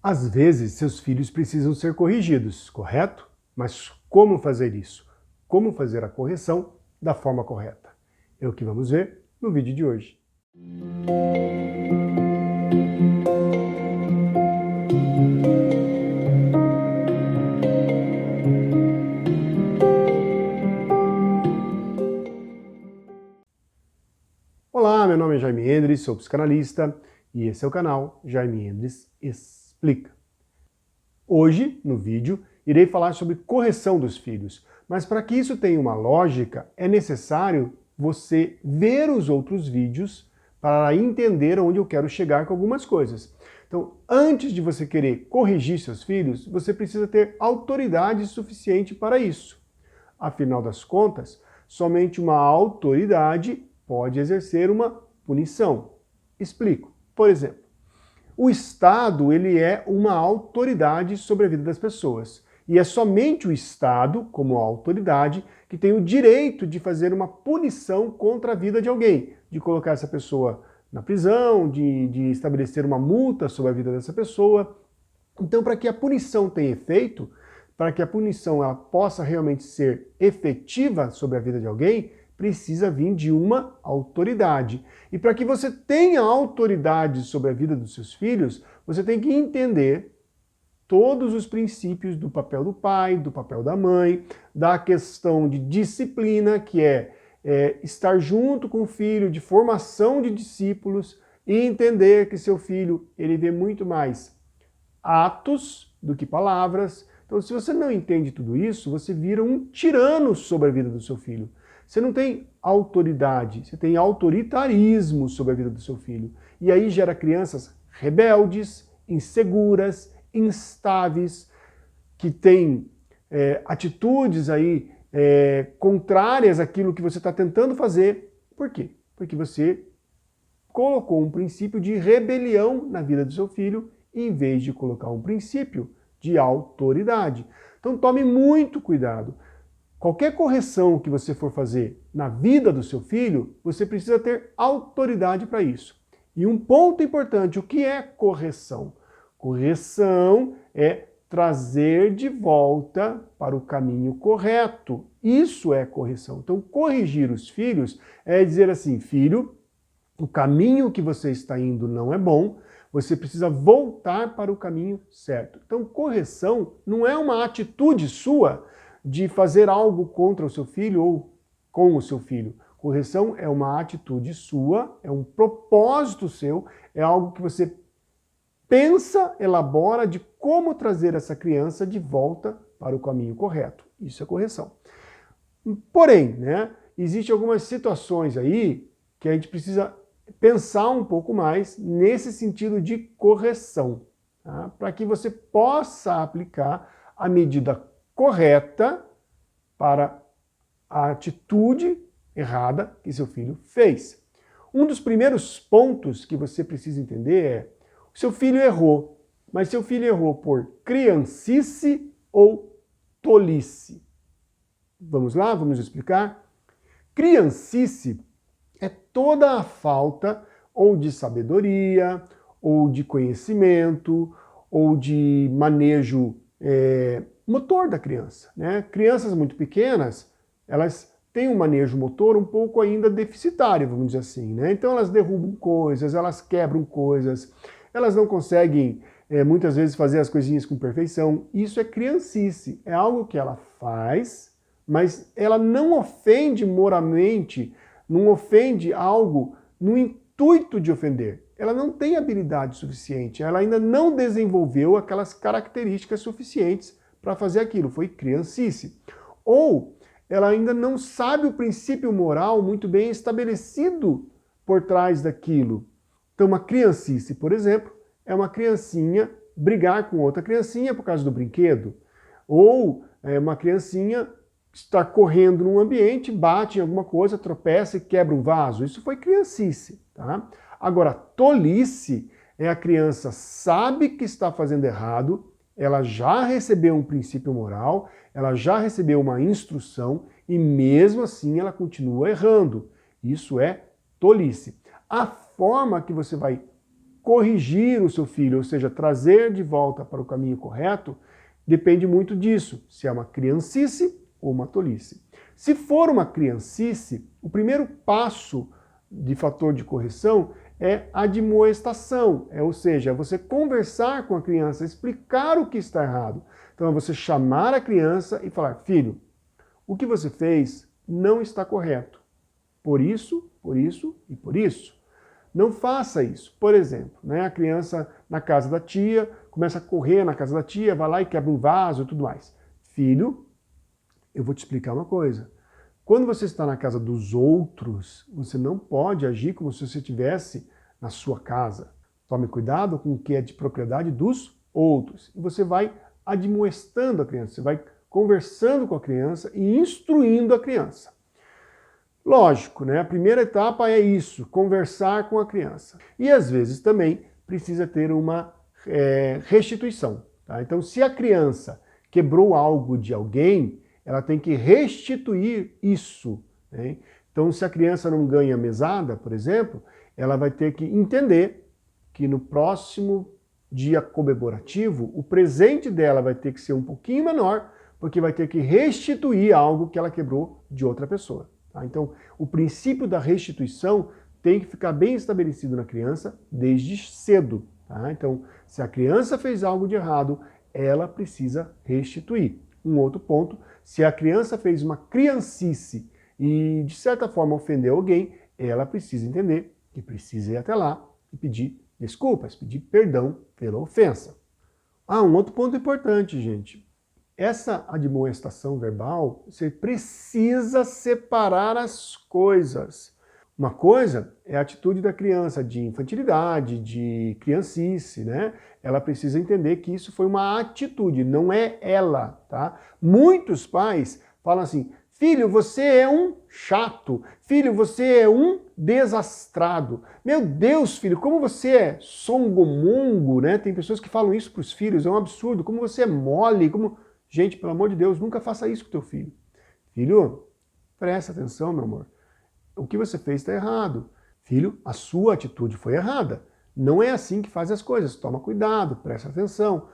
Às vezes, seus filhos precisam ser corrigidos, correto? Mas como fazer isso? Como fazer a correção da forma correta? É o que vamos ver no vídeo de hoje. Olá, meu nome é Jaime Endres, sou psicanalista e esse é o canal Jaime Endres Explica. Hoje, no vídeo, irei falar sobre correção dos filhos, mas para que isso tenha uma lógica, é necessário você ver os outros vídeos para entender onde eu quero chegar com algumas coisas. Então, antes de você querer corrigir seus filhos, você precisa ter autoridade suficiente para isso. Afinal das contas, somente uma autoridade pode exercer uma punição. Explico. Por exemplo, o Estado ele é uma autoridade sobre a vida das pessoas. E é somente o Estado, como autoridade, que tem o direito de fazer uma punição contra a vida de alguém, de colocar essa pessoa na prisão, de estabelecer uma multa sobre a vida dessa pessoa. Então, para que a punição tenha efeito, para que a punição ela possa realmente ser efetiva sobre a vida de alguém, precisa vir de uma autoridade. E para que você tenha autoridade sobre a vida dos seus filhos, você tem que entender todos os princípios do papel do pai, do papel da mãe, da questão de disciplina, que é estar junto com o filho, de formação de discípulos, e entender que seu filho ele vê muito mais atos do que palavras. Então, se você não entende tudo isso, você vira um tirano sobre a vida do seu filho. Você não tem autoridade, você tem autoritarismo sobre a vida do seu filho. E aí gera crianças rebeldes, inseguras, instáveis, que têm atitudes aí contrárias àquilo que você está tentando fazer. Por quê? Porque você colocou um princípio de rebelião na vida do seu filho, em vez de colocar um princípio de autoridade. Então tome muito cuidado. Qualquer correção que você for fazer na vida do seu filho, você precisa ter autoridade para isso. E um ponto importante, o que é correção? Correção é trazer de volta para o caminho correto. Isso é correção. Então, corrigir os filhos é dizer assim, filho, o caminho que você está indo não é bom, você precisa voltar para o caminho certo. Então, correção não é uma atitude sua de fazer algo contra o seu filho ou com o seu filho. Correção é uma atitude sua, é um propósito seu, é algo que você pensa, elabora de como trazer essa criança de volta para o caminho correto. Isso é correção. Porém, existem algumas situações aí que a gente precisa pensar um pouco mais nesse sentido de correção, tá? Para que você possa aplicar a medida correta para a atitude errada que seu filho fez. Um dos primeiros pontos que você precisa entender é: o seu filho errou, mas seu filho errou por criancice ou tolice? Vamos lá, vamos explicar? Criancice é toda a falta ou de sabedoria, ou de conhecimento, ou de manejo motor da criança, Crianças muito pequenas, elas têm um manejo motor um pouco ainda deficitário, vamos dizer assim, Então elas derrubam coisas, elas quebram coisas, elas não conseguem muitas vezes fazer as coisinhas com perfeição. Isso é criancice, é algo que ela faz, mas ela não ofende moralmente, não ofende algo no intuito de ofender. Ela não tem habilidade suficiente, ela ainda não desenvolveu aquelas características suficientes para fazer aquilo, foi criancice. Ou ela ainda não sabe o princípio moral muito bem estabelecido por trás daquilo. Então uma criancice, por exemplo, é uma criancinha brigar com outra criancinha por causa do brinquedo. Ou uma criancinha estar correndo num ambiente, bate em alguma coisa, tropeça e quebra um vaso. Isso foi criancice, tá? Agora, tolice é a criança sabe que está fazendo errado, ela já recebeu um princípio moral, ela já recebeu uma instrução e mesmo assim ela continua errando. Isso é tolice. A forma que você vai corrigir o seu filho, ou seja, trazer de volta para o caminho correto, depende muito disso, se é uma criancice ou uma tolice. Se for uma criancice, o primeiro passo de fator de correção é a admoestação, ou seja, é você conversar com a criança, explicar o que está errado. Então é você chamar a criança e falar, filho, o que você fez não está correto. Por isso e por isso. Não faça isso. Por exemplo, a criança na casa da tia, começa a correr na casa da tia, vai lá e quebra um vaso e tudo mais. Filho, eu vou te explicar uma coisa. Quando você está na casa dos outros, você não pode agir como se você estivesse na sua casa. Tome cuidado com o que é de propriedade dos outros. E você vai admoestando a criança, você vai conversando com a criança e instruindo a criança. Lógico, a primeira etapa é isso, conversar com a criança. E às vezes também precisa ter uma restituição. Tá? Então, se a criança quebrou algo de alguém, ela tem que restituir isso. Né? Então, se a criança não ganha mesada, por exemplo, ela vai ter que entender que no próximo dia comemorativo, o presente dela vai ter que ser um pouquinho menor, porque vai ter que restituir algo que ela quebrou de outra pessoa. Tá? Então, o princípio da restituição tem que ficar bem estabelecido na criança desde cedo. Tá? Então, se a criança fez algo de errado, ela precisa restituir. Um outro ponto, se a criança fez uma criancice e, de certa forma, ofendeu alguém, ela precisa entender que precisa ir até lá e pedir desculpas, pedir perdão pela ofensa. Um outro ponto importante, gente. Essa admoestação verbal, você precisa separar as coisas. Uma coisa é a atitude da criança de infantilidade, de criancice, Ela precisa entender que isso foi uma atitude, não é ela, tá? Muitos pais falam assim, filho, você é um chato, filho, você é um desastrado. Meu Deus, filho, como você é songomongo, Tem pessoas que falam isso para os filhos, é um absurdo, como você é mole, como... Gente, pelo amor de Deus, nunca faça isso com teu filho. Filho, presta atenção, meu amor. O que você fez está errado. Filho, a sua atitude foi errada. Não é assim que faz as coisas. Toma cuidado, presta atenção.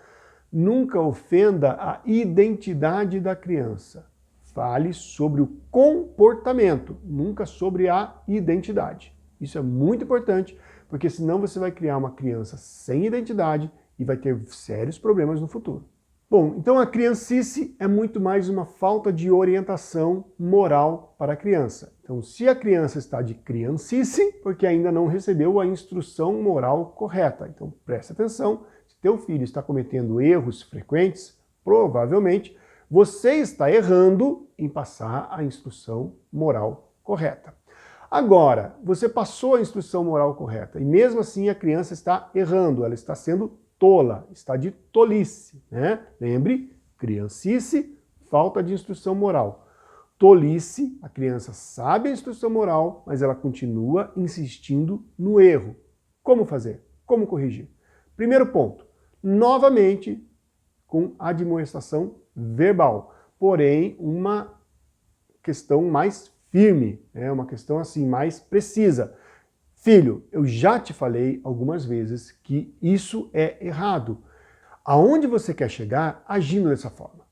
Nunca ofenda a identidade da criança. Fale sobre o comportamento, nunca sobre a identidade. Isso é muito importante, porque senão você vai criar uma criança sem identidade e vai ter sérios problemas no futuro. Bom, então a criancice é muito mais uma falta de orientação moral para a criança. Então, se a criança está de criancice, porque ainda não recebeu a instrução moral correta. Então, preste atenção, se teu filho está cometendo erros frequentes, provavelmente você está errando em passar a instrução moral correta. Agora, você passou a instrução moral correta e mesmo assim a criança está errando, ela está sendo tola, está de tolice, Lembre, criancice, falta de instrução moral. Tolice, a criança sabe a instrução moral, mas ela continua insistindo no erro. Como fazer? Como corrigir? Primeiro ponto, novamente com admoestação verbal, porém uma questão mais firme, uma questão assim mais precisa. Filho, eu já te falei algumas vezes que isso é errado. Aonde você quer chegar agindo dessa forma?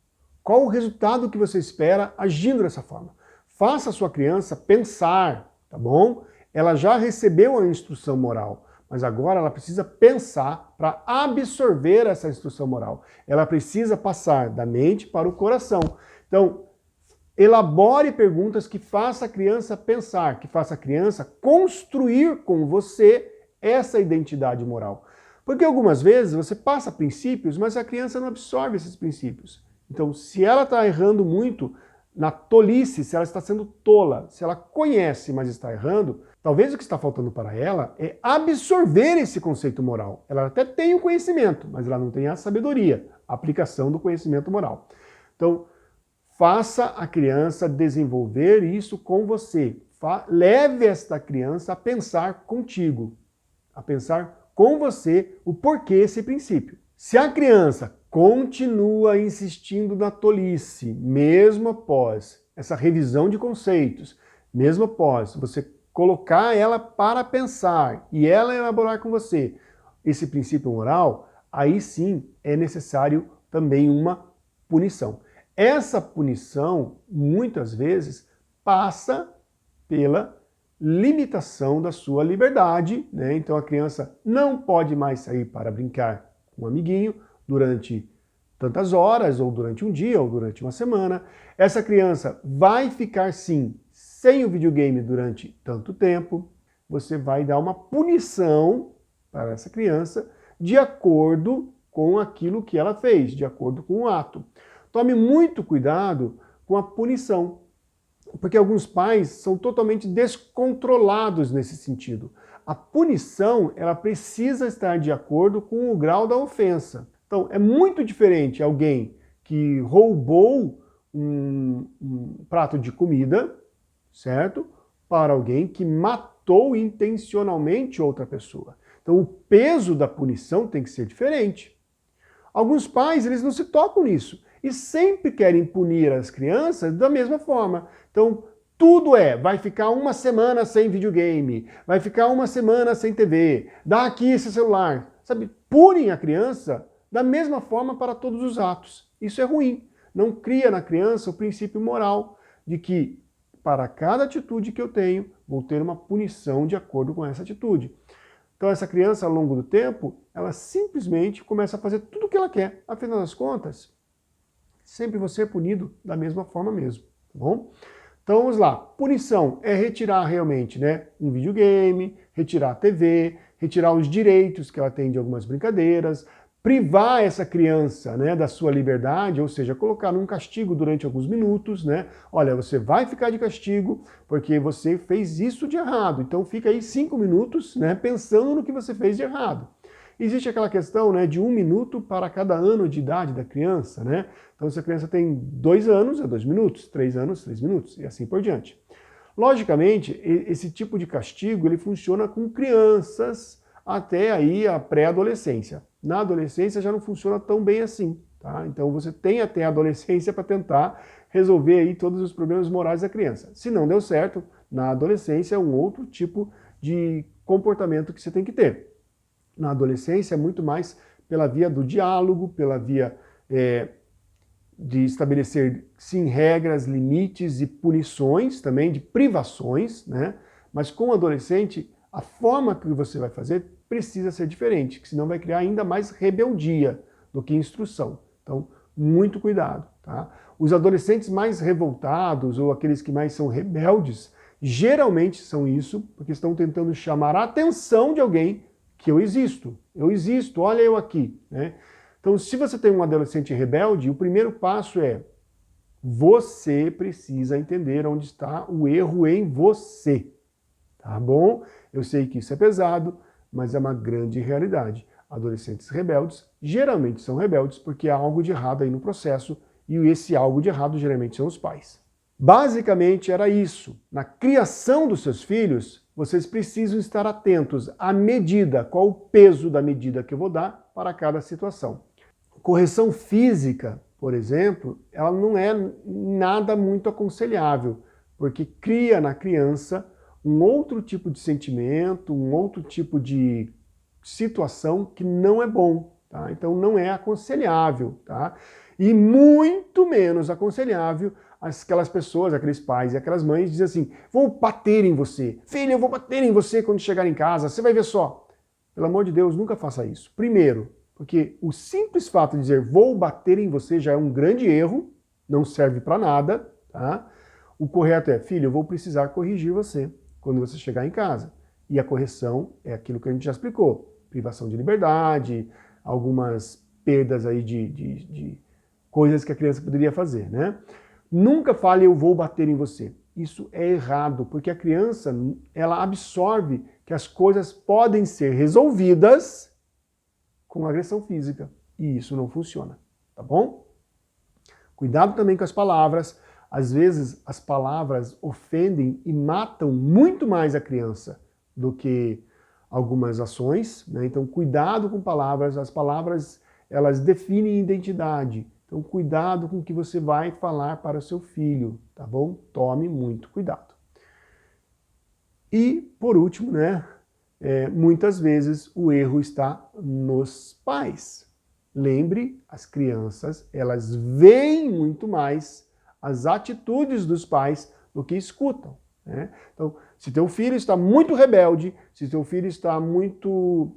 Qual o resultado que você espera agindo dessa forma? Faça a sua criança pensar, tá bom? Ela já recebeu a instrução moral, mas agora ela precisa pensar para absorver essa instrução moral. Ela precisa passar da mente para o coração. Então, elabore perguntas que faça a criança pensar, que faça a criança construir com você essa identidade moral. Porque algumas vezes você passa princípios, mas a criança não absorve esses princípios. Então, se ela está errando muito na tolice, se ela está sendo tola, se ela conhece, mas está errando, talvez o que está faltando para ela é absorver esse conceito moral. Ela até tem o conhecimento, mas ela não tem a sabedoria, a aplicação do conhecimento moral. Então, faça a criança desenvolver isso com você. Leve esta criança a pensar contigo, a pensar com você o porquê esse princípio. Se a criança continua insistindo na tolice, mesmo após essa revisão de conceitos, mesmo após você colocar ela para pensar e ela elaborar com você esse princípio moral, aí sim é necessário também uma punição. Essa punição, muitas vezes, passa pela limitação da sua liberdade, né? Então a criança não pode mais sair para brincar com um amiguinho durante tantas horas, ou durante um dia, ou durante uma semana. Essa criança vai ficar, sim, sem o videogame durante tanto tempo. Você vai dar uma punição para essa criança de acordo com aquilo que ela fez, de acordo com o ato. Tome muito cuidado com a punição, porque alguns pais são totalmente descontrolados nesse sentido. A punição, ela precisa estar de acordo com o grau da ofensa. Então, é muito diferente alguém que roubou um prato de comida, certo? Para alguém que matou intencionalmente outra pessoa. Então, o peso da punição tem que ser diferente. Alguns pais, eles não se tocam nisso e sempre querem punir as crianças da mesma forma. Então, tudo vai ficar uma semana sem videogame, vai ficar uma semana sem TV, dá aqui esse celular. Sabe, punem a criança da mesma forma para todos os atos. Isso é ruim. Não cria na criança o princípio moral de que para cada atitude que eu tenho, vou ter uma punição de acordo com essa atitude. Então essa criança, ao longo do tempo, ela simplesmente começa a fazer tudo o que ela quer. Afinal das contas, sempre você é punido da mesma forma mesmo, tá bom? Então vamos lá. Punição é retirar realmente, né, um videogame, retirar a TV, retirar os direitos que ela tem de algumas brincadeiras, privar essa criança, né, da sua liberdade, ou seja, colocar num castigo durante alguns minutos, né? Olha, você vai ficar de castigo porque você fez isso de errado. Então fica aí 5 minutos, né, pensando no que você fez de errado. Existe aquela questão, né, de 1 minuto para cada ano de idade da criança, né? Então se a criança tem 2 anos, é 2 minutos, 3 anos, 3 minutos, e assim por diante. Logicamente, esse tipo de castigo, ele funciona com crianças até aí a pré-adolescência. Na adolescência já não funciona tão bem assim, tá? Então você tem até a adolescência para tentar resolver aí todos os problemas morais da criança. Se não deu certo, na adolescência é um outro tipo de comportamento que você tem que ter. Na adolescência é muito mais pela via do diálogo, pela via de estabelecer, sim, regras, limites e punições também, de privações, né? Mas com o adolescente, a forma que você vai fazer precisa ser diferente, que senão vai criar ainda mais rebeldia do que instrução. Então, muito cuidado, tá? Os adolescentes mais revoltados ou aqueles que mais são rebeldes, geralmente são isso, porque estão tentando chamar a atenção de alguém que eu existo, olha eu aqui, né? Então, se você tem um adolescente rebelde, o primeiro passo é você precisa entender onde está o erro em você, tá bom? Eu sei que isso é pesado, mas é uma grande realidade. Adolescentes rebeldes geralmente são rebeldes porque há algo de errado aí no processo e esse algo de errado geralmente são os pais. Basicamente era isso. Na criação dos seus filhos, vocês precisam estar atentos à medida, qual o peso da medida que eu vou dar para cada situação. Correção física, por exemplo, ela não é nada muito aconselhável, porque cria na criança um outro tipo de sentimento, um outro tipo de situação que não é bom, tá? Então não é aconselhável, tá? E muito menos aconselhável aquelas pessoas, aqueles pais e aquelas mães dizem assim, vou bater em você, filho, eu vou bater em você quando chegar em casa, você vai ver só. Pelo amor de Deus, nunca faça isso. Primeiro, porque o simples fato de dizer vou bater em você já é um grande erro, não serve para nada, tá? O correto é, filho, eu vou precisar corrigir você quando você chegar em casa. E a correção é aquilo que a gente já explicou. Privação de liberdade, algumas perdas aí de coisas que a criança poderia fazer, né? Nunca fale eu vou bater em você. Isso é errado, porque a criança, ela absorve que as coisas podem ser resolvidas com agressão física. E isso não funciona, tá bom? Cuidado também com as palavras. Às vezes as palavras ofendem e matam muito mais a criança do que algumas ações, né? Então cuidado com palavras. As palavras, elas definem identidade. Então cuidado com o que você vai falar para o seu filho, tá bom? Tome muito cuidado. E por último, né, muitas vezes o erro está nos pais. Lembre, as crianças, elas veem muito mais as atitudes dos pais do que escutam, né? Então, se teu filho está muito rebelde, se teu filho está muito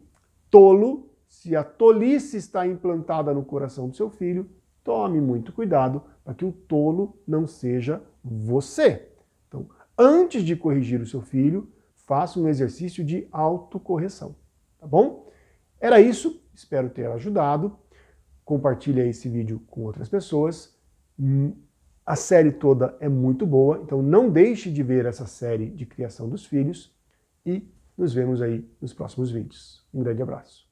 tolo, se a tolice está implantada no coração do seu filho, tome muito cuidado para que o tolo não seja você. Então, antes de corrigir o seu filho, faça um exercício de autocorreção, tá bom? Era isso, espero ter ajudado. Compartilhe esse vídeo com outras pessoas. A série toda é muito boa, então não deixe de ver essa série de criação dos filhos e nos vemos aí nos próximos vídeos. Um grande abraço.